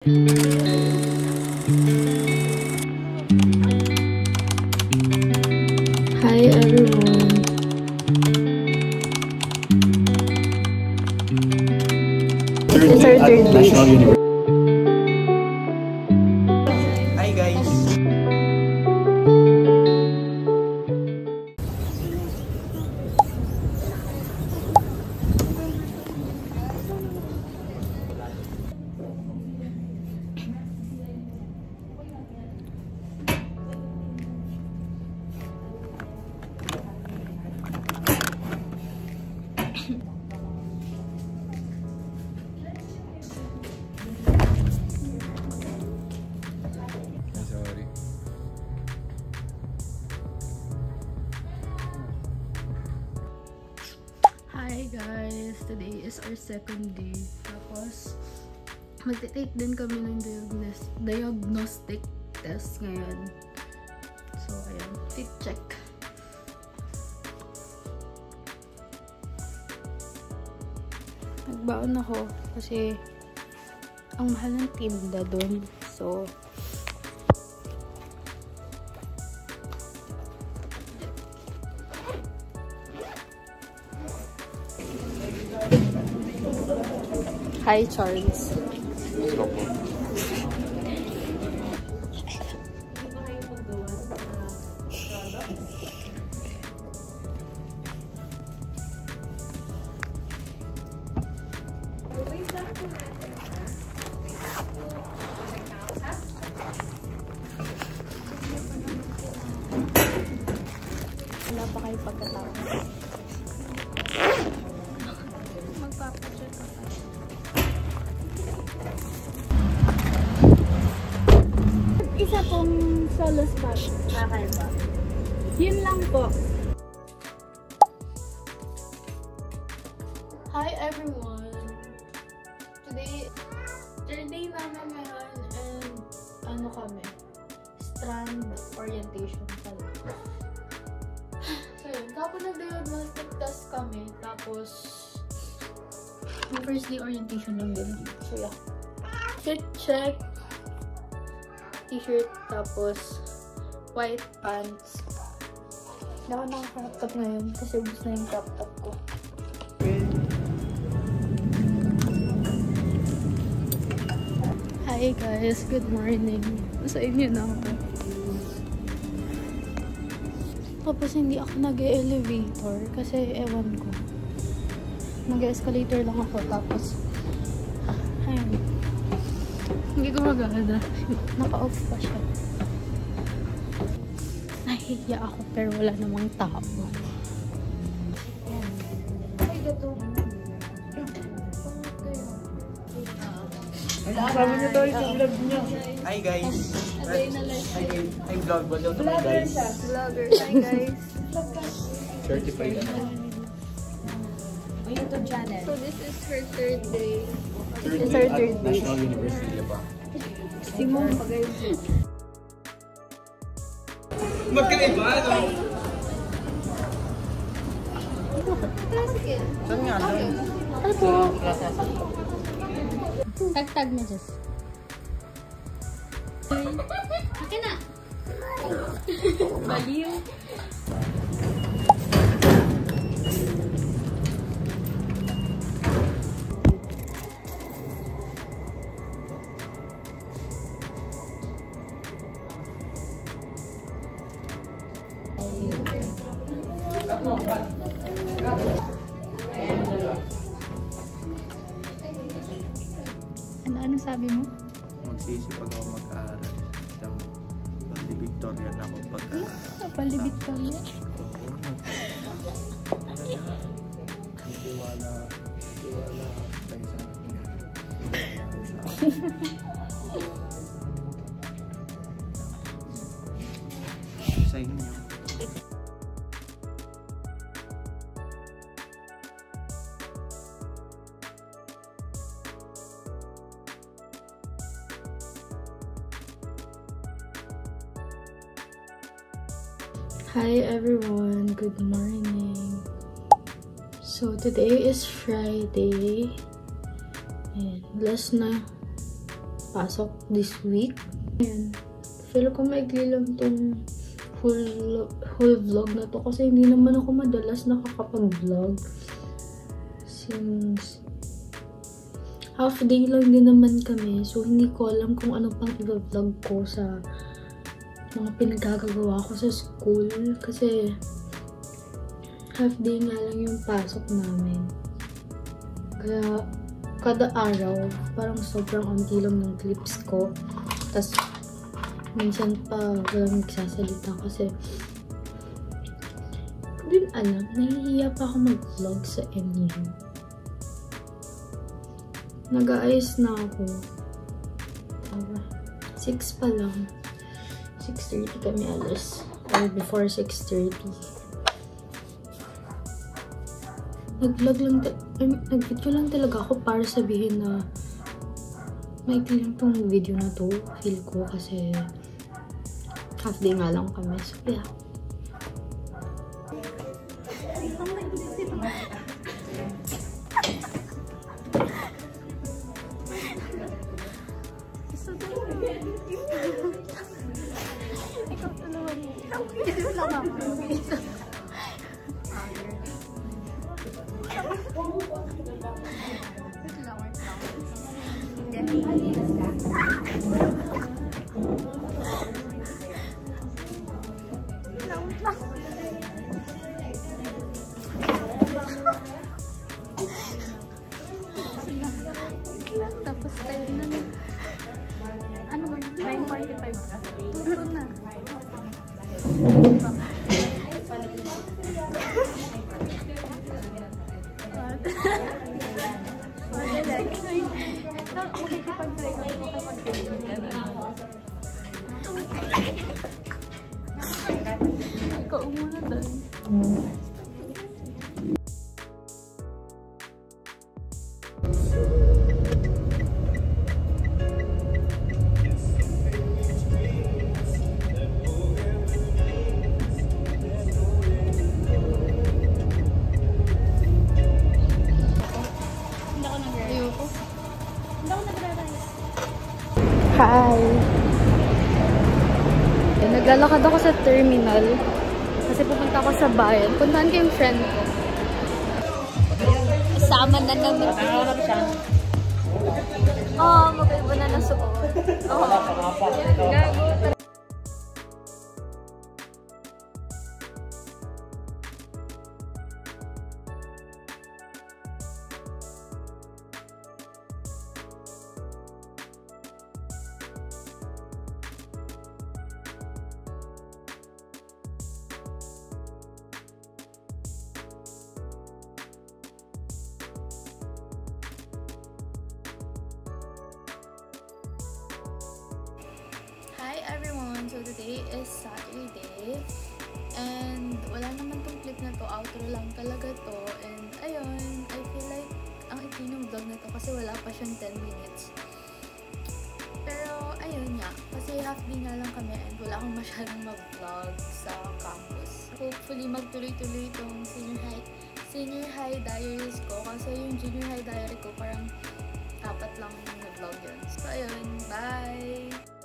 Hi everyone. It's our third day. Hi guys. Sorry. Hi guys! Today is our second day. Tapos, magte-take din kami ng diagnostic test ngayon. So, ayan. Fit check. Nagbaon ako kasi ang mahal ng tinda doon. So, hi Charles. Wala pa kayo pagkatapos. Magpapacheck ka pa. Isa pong solo spot. Kakaiba. Yun lang po. Hi everyone! Today, third day namin ngayon and ano kami? Strand orientation pala. So yun, kapag nag-diagnostic test kami, tapos yung first day orientation lang din. So yeah. Fit check, t-shirt, tapos white pants. Hindi ako naka-crop top ngayon kasi ubus na yung crop top ko. Hi guys, good morning. Sa inyo na ako. Tapos hindi ako nag-elevator kasi ewan ko. Nag-escalator lang ako tapos ayun. Hindi ko maganda. Naka-off pa siya. Nahihiya ako pero wala namang tao. Sabi niyo daw yung vlog niya. Hi guys. Hi vlog. What's up guys? Vlogger. Hi guys. Certified na. YouTube channel. So this is her third day. Third It's day our at third day. National University pa. Simon. Magkaiba ito. Saan nga doon? Ano po? Tag-tag na Diyos. Akin na! Baliw! Ano sabi mo? Magsisipag ako mag-aaral. Valedictorian ako pag-aaral. Valedictorian? Tiwala tayo sa sa inyo. Hi everyone, good morning. So today is Friday and last na pasok this week. Ayan. Feel ko maikli lang tong whole vlog na to kasi hindi naman ako madalas nakakapag-vlog. Since half day lang din naman kami, so hindi ko alam kung ano pang i-vlog ko sa mga pinagkagagawa ko sa school kasi half day nga lang yung pasok namin. Kaya kada araw parang sobrang unti lang ng clips ko. Tas minsan pa walang nagsasalita kasi hindi alam, nahihiya pa ako mag-vlog sa MU. Nag-aayos na ako. 6 pa lang. 6:30 kami alas. Or before 6:30. Nag-video lang talaga ako para sabihin na maikli lang tong video na to. Feel ko kasi half day nga lang kami. So yeah. Tapos tayo na. Ano ba? 9:45 ka. Tulog na. Ikaw muna doon. Hi! Naglalakad ako sa terminal kasi pupunta ako sa bayan. Puntahan ko yung friend ko. Kasama na namin. Oo, magkaiba na nasuot. Oo. Gago. Hi everyone! So today is Saturday and wala naman tong clip na to, outro lang talaga to, and ayun, I feel like ang ikli ng vlog na to kasi wala pa siyang 10 minutes. Pero ayun nga, kasi half day nga lang kami and wala akong masyadong mag-vlog sa campus. Hopefully magtuloy-tuloy itong senior high diaries ko kasi yung junior high diary ko parang 4 lang na vlog yun. So ayun, bye!